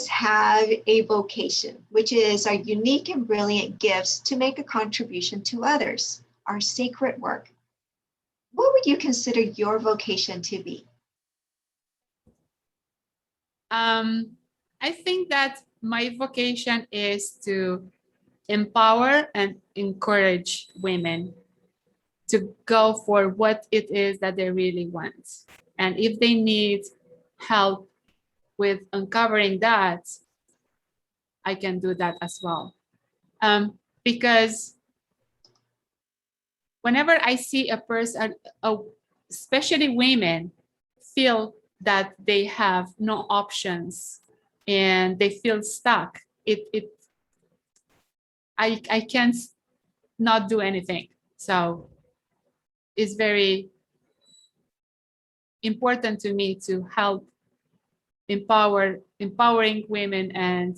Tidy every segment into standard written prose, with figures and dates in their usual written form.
us have a vocation, which is our unique and brilliant gifts to make a contribution to others, our sacred work. What would you consider your vocation to be? I think that my vocation is to empower and encourage women to go for what it is that they really want. And if they need help with uncovering that, I can do that as well. Because whenever I see a person, especially women, feel that they have no options and they feel stuck, I can't not do anything. So it's very important to me to help empowering women and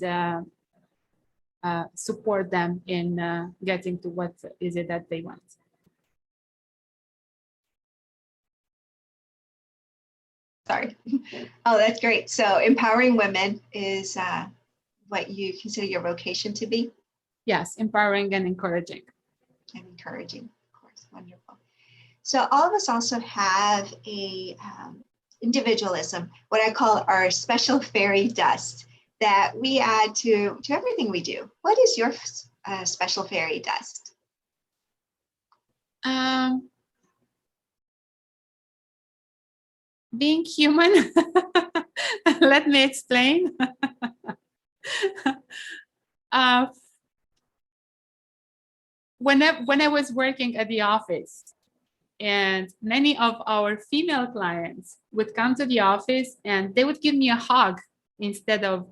support them in getting to what is it that they want. Sorry. Oh, that's great. So empowering women is what you consider your vocation to be? Yes, empowering and encouraging. And encouraging, of course. Wonderful. So all of us also have a individualism, what I call our special fairy dust that we add to everything we do. What is your special fairy dust? Being human. Let me explain. When I was working at the office, and many of our female clients would come to the office and they would give me a hug instead of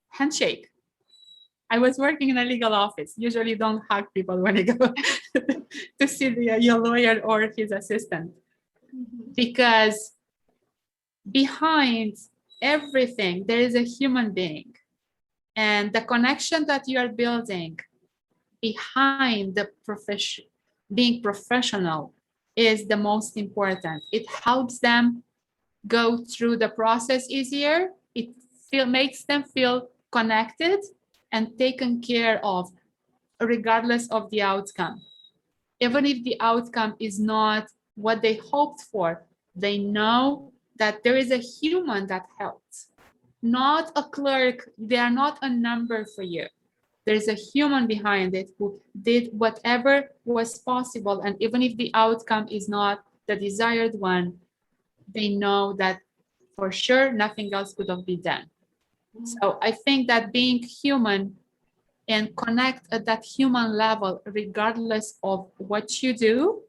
handshake. I was working in a legal office. Usually don't hug people when you go to see your lawyer or his assistant. Because behind everything, there is a human being. And the connection that you are building behind the being professional is the most important. It helps them go through the process easier. It makes them feel connected and taken care of, regardless of the outcome. Even if the outcome is not what they hoped for, they know that there is a human that helps, not a clerk. They are not a number for you. There's a human behind it who did whatever was possible. And even if the outcome is not the desired one, they know that for sure nothing else could have been done. So I think that being human and connect at that human level, regardless of what you do,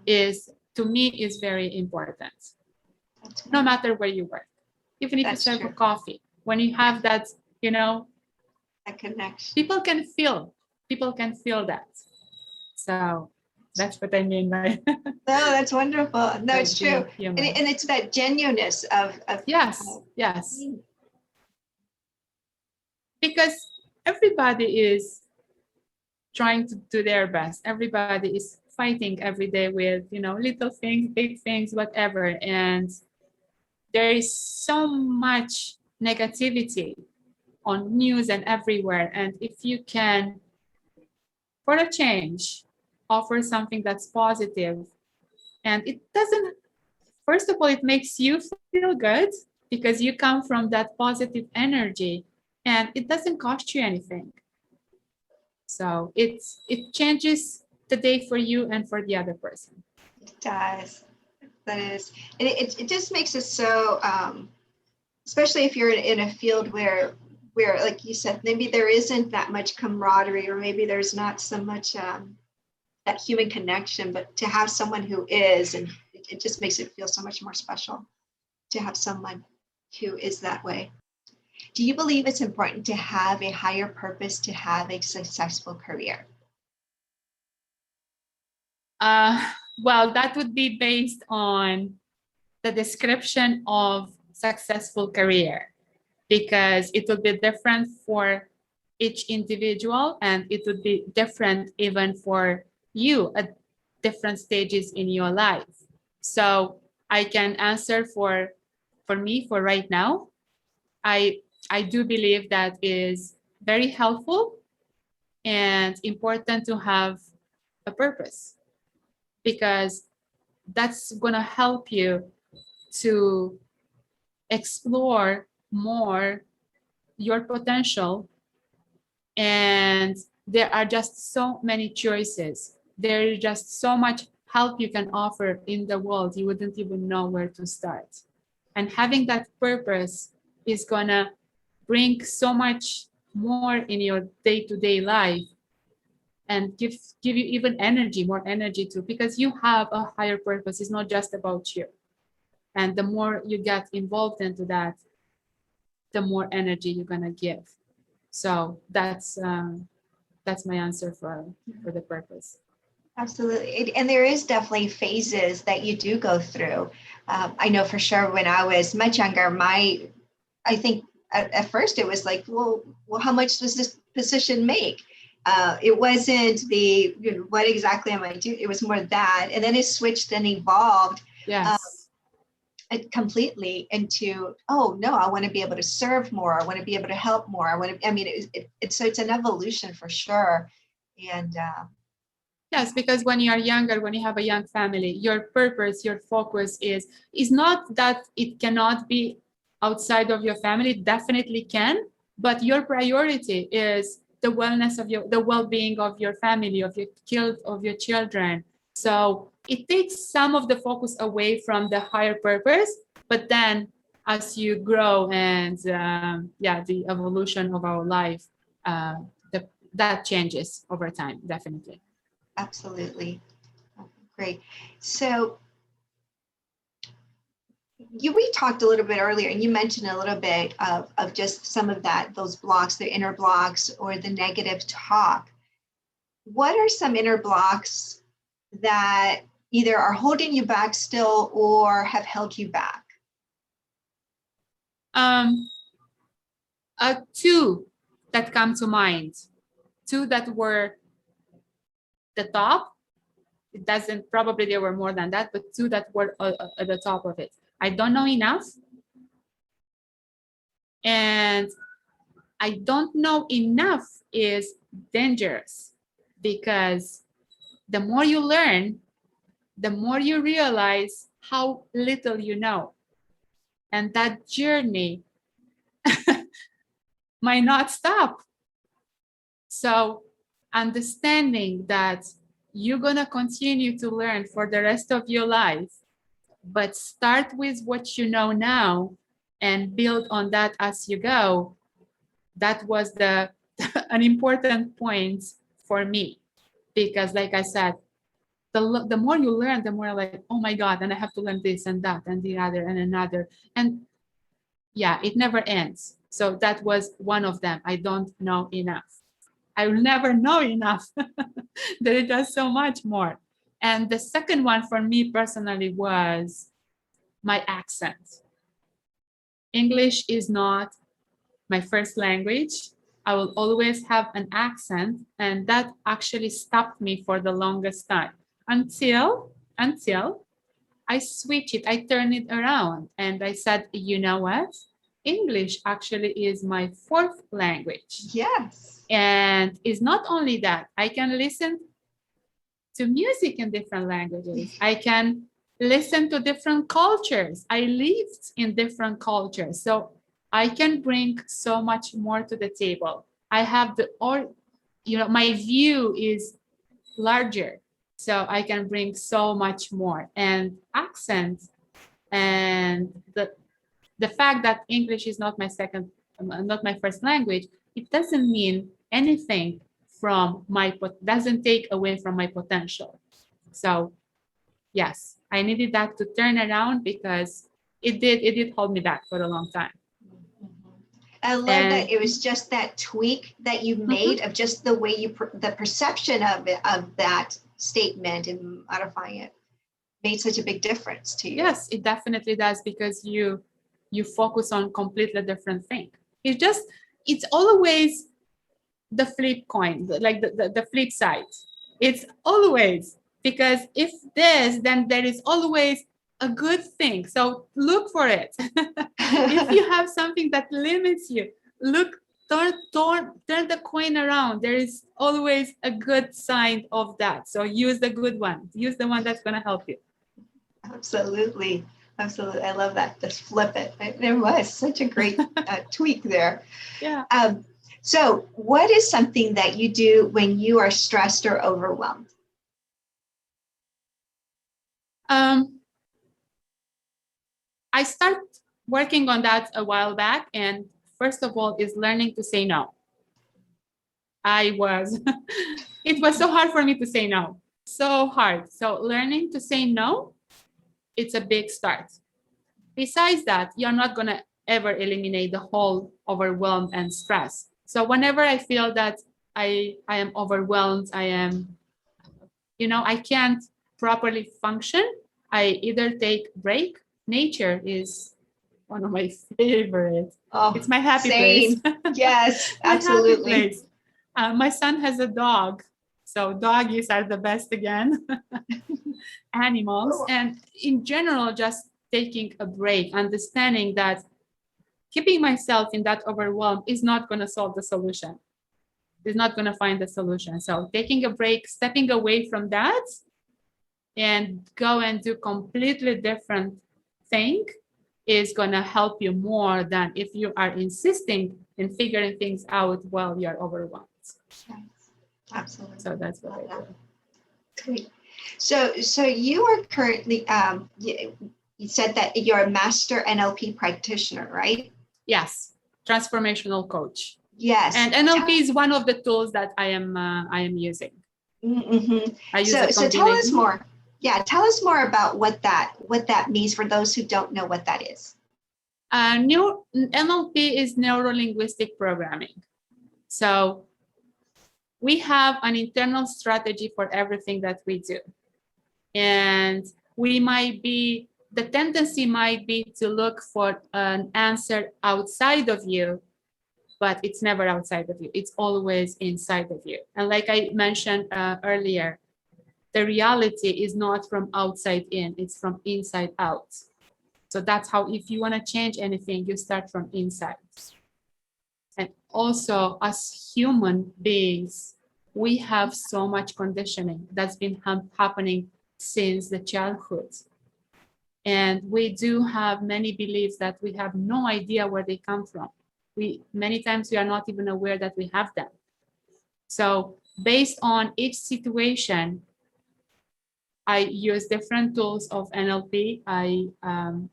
is, to me, is very important. No matter where you work, even if you serve a coffee, when you have that, a connection. People can feel that. So that's what I mean by no, that's wonderful. No, it's true. And it's that genuineness of yes. Because everybody is trying to do their best. Everybody is fighting every day with, little things, big things, whatever. And there is so much negativity on news and everywhere. And if you can, for a change, offer something that's positive, and it doesn't, first of all, it makes you feel good because you come from that positive energy, and it doesn't cost you anything. So it changes the day for you and for the other person. It does. That is, and it just makes it so, especially if you're in a field where, like you said, maybe there isn't that much camaraderie, or maybe there's not so much that human connection, but to have someone who is, and it just makes it feel so much more special to have someone who is that way. Do you believe it's important to have a higher purpose to have a successful career? Well, that would be based on the description of successful career, because it would be different for each individual, and it would be different even for you at different stages in your life. So I can answer for me, for right now. I I do believe that is very helpful and important to have a purpose, because that's going to help you to explore more your potential. And there are just so many choices. There is just so much help you can offer in the world. You wouldn't even know where to start. And having that purpose is going to bring so much more in your day-to-day life, and give you even energy, more energy too, because you have a higher purpose. It's not just about you. And the more you get involved into that, the more energy you're gonna give. So that's my answer for the purpose. Absolutely. And there is definitely phases that you do go through. I know for sure when I was much younger, I think at first it was like, well, how much does this position make? It wasn't the, what exactly am I doing? It was more that. And then it switched and evolved. Yes. It completely into, oh no, I want to be able to serve more. I want to be able to help more. So it's an evolution for sure. And yes, because when you are younger, when you have a young family, your purpose, your focus is not that it cannot be outside of your family. It definitely can, but your priority is the wellness of the well-being of your family, of your children. So it takes some of the focus away from the higher purpose, but then as you grow and the evolution of our life, that changes over time, definitely. absolutely. Great. So we talked a little bit earlier, and you mentioned a little bit of just some of those blocks, the inner blocks or the negative talk. What are some inner blocks that either are holding you back still or have held you back? Two that come to mind. Two that were the top. It doesn't, probably there were more than that, but two that were at the top of it. I don't know enough. And I don't know enough is dangerous, because the more you learn, the more you realize how little you know. And that journey might not stop. So understanding that you're going to continue to learn for the rest of your life, but start with what you know now and build on that as you go. That was an important point for me, because like I said, the more you learn, the more like, oh my God, and I have to learn this and that and the other and another. And yeah, it never ends. So that was one of them. I don't know enough. I will never know enough. There is just so much more. And the second one for me personally was my accent. English is not my first language. I will always have an accent, and that actually stopped me for the longest time until I switched it. I turned it around and I said, you know what? English actually is my fourth language. Yes. And it's not only that, I can listen to music in different languages. I can listen to different cultures. I lived in different cultures. So I can bring so much more to the table. I have my view is larger. So I can bring so much more. And accent and the fact that English is not my first language, it doesn't mean anything doesn't take away from my potential. So yes, I needed that to turn around, because it did hold me back for a long time. I love that it was just that tweak that you made of just the way the perception of that statement and modifying it made such a big difference to you. Yes, it definitely does, because you focus on completely different thing. It's always the flip coin, like the flip side. It's always, because if this, then there is always a good thing. So look for it. If you have something that limits you, look, turn the coin around. There is always a good side of that. So use the good one. Use the one that's going to help you. Absolutely. Absolutely. I love that. Just flip it. There was such a great tweak there. Yeah. So what is something that you do when you are stressed or overwhelmed? I started working on that a while back. And first of all is learning to say no. It was so hard for me to say no. So hard. So learning to say no, it's a big start. Besides that, you're not going to ever eliminate the whole overwhelm and stress. So whenever I feel that I am overwhelmed, I can't properly function, I either take break. Nature is one of my favorites. Oh, it's my happy same. place. Yes, My absolutely. happy place. My son has a dog. So doggies are the best again. Animals. And in general, just taking a break, understanding that keeping myself in that overwhelm is not going to solve the solution. It's not going to find the solution. So taking a break, stepping away from that and go and do completely different thing is going to help you more than if you are insisting in figuring things out while you're overwhelmed. Yes, absolutely. So that's what I do. Great. So you are currently, you said that you're a master NLP practitioner, right? Yes, transformational coach. Yes. And NLP is one of the tools that I am using. Mm-hmm. I use so tell us more. Yeah, tell us more about what that means for those who don't know what that is. NLP is neuro-linguistic programming. So we have an internal strategy for everything that we do. And the tendency might be to look for an answer outside of you, but it's never outside of you. It's always inside of you. And like I mentioned earlier, the reality is not from outside in, it's from inside out. So that's how, if you want to change anything, you start from inside. And also, as human beings, we have so much conditioning that's been happening since the childhood. And we do have many beliefs that we have no idea where they come from. Many times we are not even aware that we have them. So based on each situation, I use different tools of NLP, and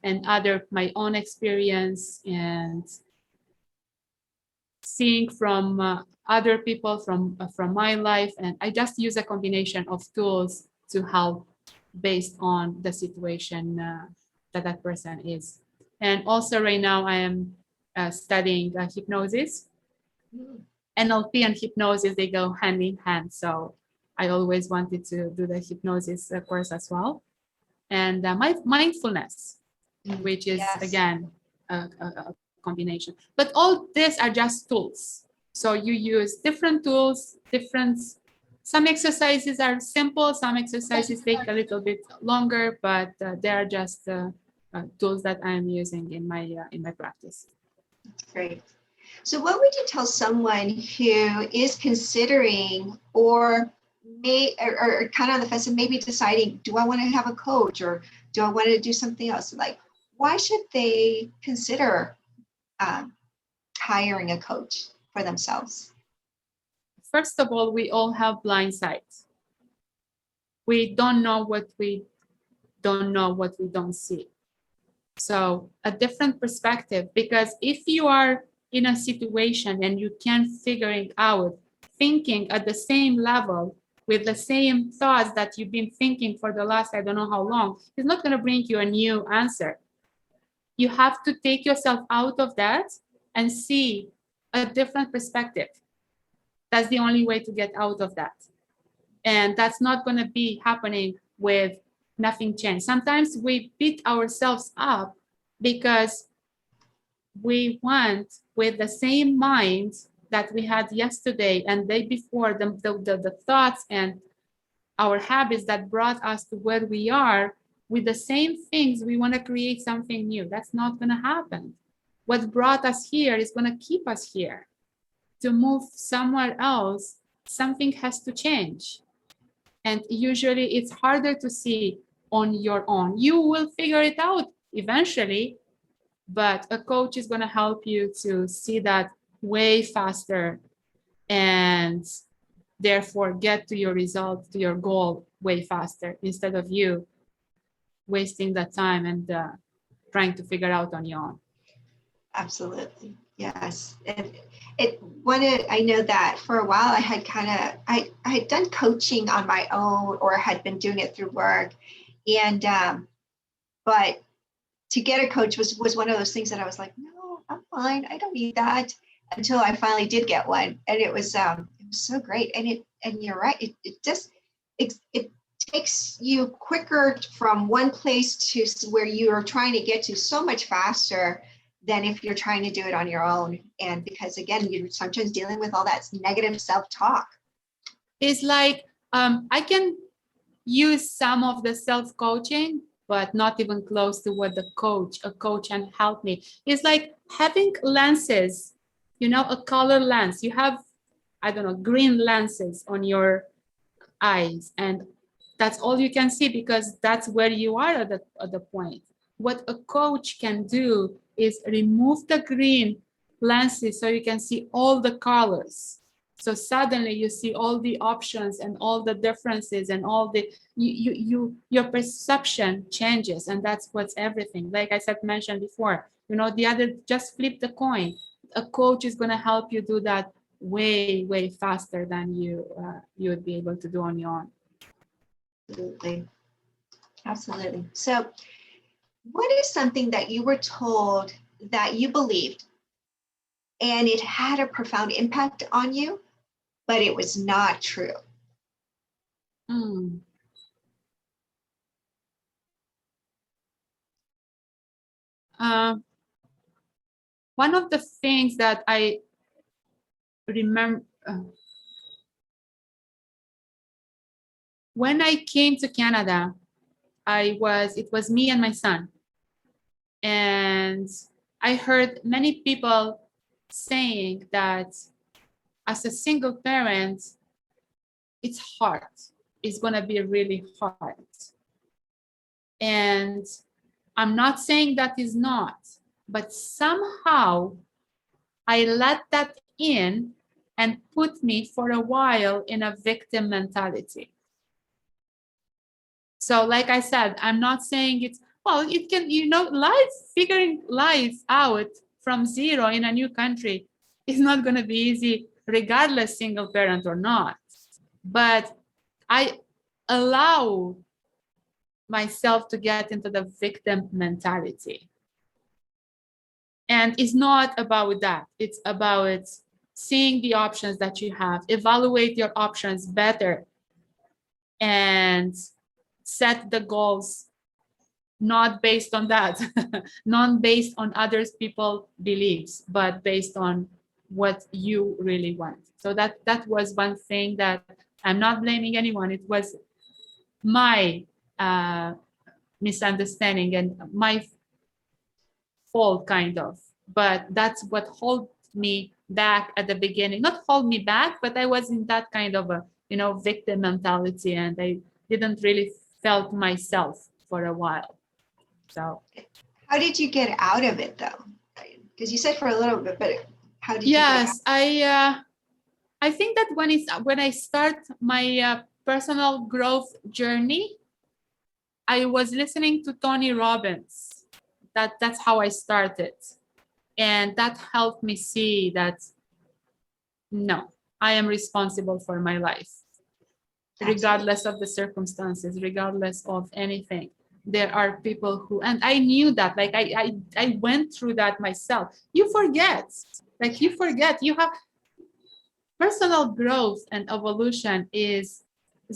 my own experience and seeing from other people from my life, and I just use a combination of tools to help based on the situation that person is. And also right now I am studying hypnosis. NLP and hypnosis, they go hand in hand. So I always wanted to do the hypnosis course as well. And mindfulness, which is, again, a combination. But all these are just tools. So you use different tools, some exercises are simple, some exercises take a little bit longer, but they are just tools that I'm using in my practice. Great. So what would you tell someone who is considering or kind of on the fence and maybe deciding, do I want to have a coach or do I want to do something else? Like, why should they consider hiring a coach for themselves? First of all, we all have blind sides. We don't know what we don't know, what we don't see. So a different perspective, because if you are in a situation and you can't figure it out, thinking at the same level with the same thoughts that you've been thinking for the last, I don't know how long, it's not going to bring you a new answer. You have to take yourself out of that and see a different perspective. That's the only way to get out of that. And that's not going to be happening with nothing changed. Sometimes we beat ourselves up because we want, with the same mind that we had yesterday and day before, the thoughts and our habits that brought us to where we are, with the same things, we want to create something new. That's not going to happen. What brought us here is going to keep us here. To move somewhere else, something has to change. And usually it's harder to see on your own. You will figure it out eventually, but a coach is going to help you to see that way faster and therefore get to your result, to your goal way faster, instead of you wasting that time and trying to figure out on your own. Absolutely. Yes. I know that for a while I had I had done coaching on my own or had been doing it through work. And, but to get a coach was one of those things that I was like, no, I'm fine. I don't need that, until I finally did get one. And it was so great. And you're right. It takes you quicker from one place to where you are trying to get to so much faster than if you're trying to do it on your own. And because again, you're sometimes dealing with all that negative self-talk. It's like, I can use some of the self-coaching, but not even close to what a coach can help me. It's like having lenses, a color lens. You have, I don't know, green lenses on your eyes, and that's all you can see because that's where you are at the point. What a coach can do is remove the green lenses so you can see all the colors. So suddenly you see all the options and all the differences and all the, your perception changes, and that's what's everything. Like I said, mentioned before, the other, just flip the coin. A coach is going to help you do that way, way faster than you would be able to do on your own. Absolutely. Absolutely. So what is something that you were told that you believed and it had a profound impact on you, but it was not true? One of the things that I remember, when I came to Canada, it was me and my son. And I heard many people saying that as a single parent, it's hard. It's going to be really hard. And I'm not saying that is not, but somehow I let that in and put me for a while in a victim mentality. So like I said, I'm not saying it can, figuring life out from zero in a new country is not going to be easy, regardless single parent or not. But I allow myself to get into the victim mentality. And it's not about that. It's about seeing the options that you have, evaluate your options better, and set the goals not based on that, not based on others people's beliefs, but based on what you really want. So that was one thing that I'm not blaming anyone. It was my misunderstanding and my fault, kind of. But that's what held me back at the beginning. Not hold me back, but I was in that kind of a victim mentality, and I didn't really felt myself for a while. So how did you get out of it though? Because you said for a little bit, but how did you get out? I think that when I start my personal growth journey, I was listening to Tony Robbins. That's how I started. And that helped me see that, no, I am responsible for my life, regardless of the circumstances, regardless of anything. There are people who, and I knew that, like I went through that myself. You forget, you have personal growth and evolution is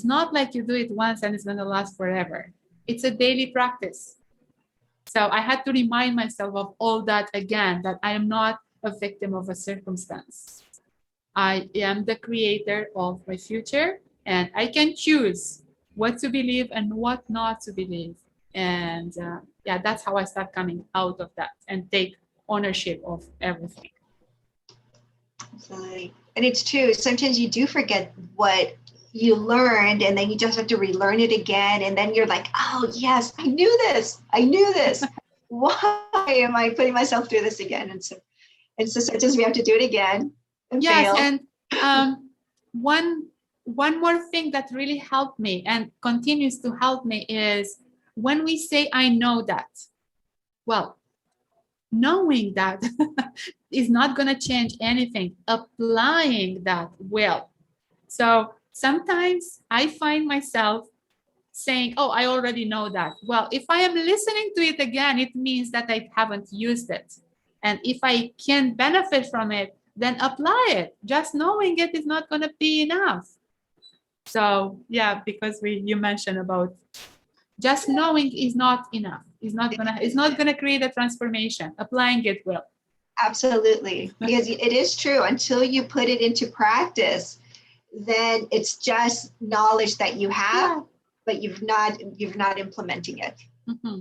not like you do it once and it's going to last forever. It's a daily practice. So I had to remind myself of all that again, that I am not a victim of a circumstance. I am the creator of my future, and I can choose what to believe and what not to believe. And yeah, that's how I start coming out of that and take ownership of everything. Absolutely. And it's true. Sometimes you do forget what you learned, and then you just have to relearn it again. And then you're like, oh, yes, I knew this. I knew this. Why am I putting myself through this again? And so sometimes we have to do it again and Yes, fail. and one more thing that really helped me and continues to help me is when we say, I know that. Well, knowing that is not going to change anything. Applying that will. So sometimes I find myself saying, oh, I already know that. Well, if I am listening to it again, it means that I haven't used it. And if I can benefit from it, then apply it. Just knowing it is not going to be enough. So yeah, because you mentioned about just knowing is not enough. It's not gonna create a transformation. Applying it will. Absolutely. Because it is true. Until you put it into practice, then it's just knowledge that you have, but you've not implementing it. Mm-hmm.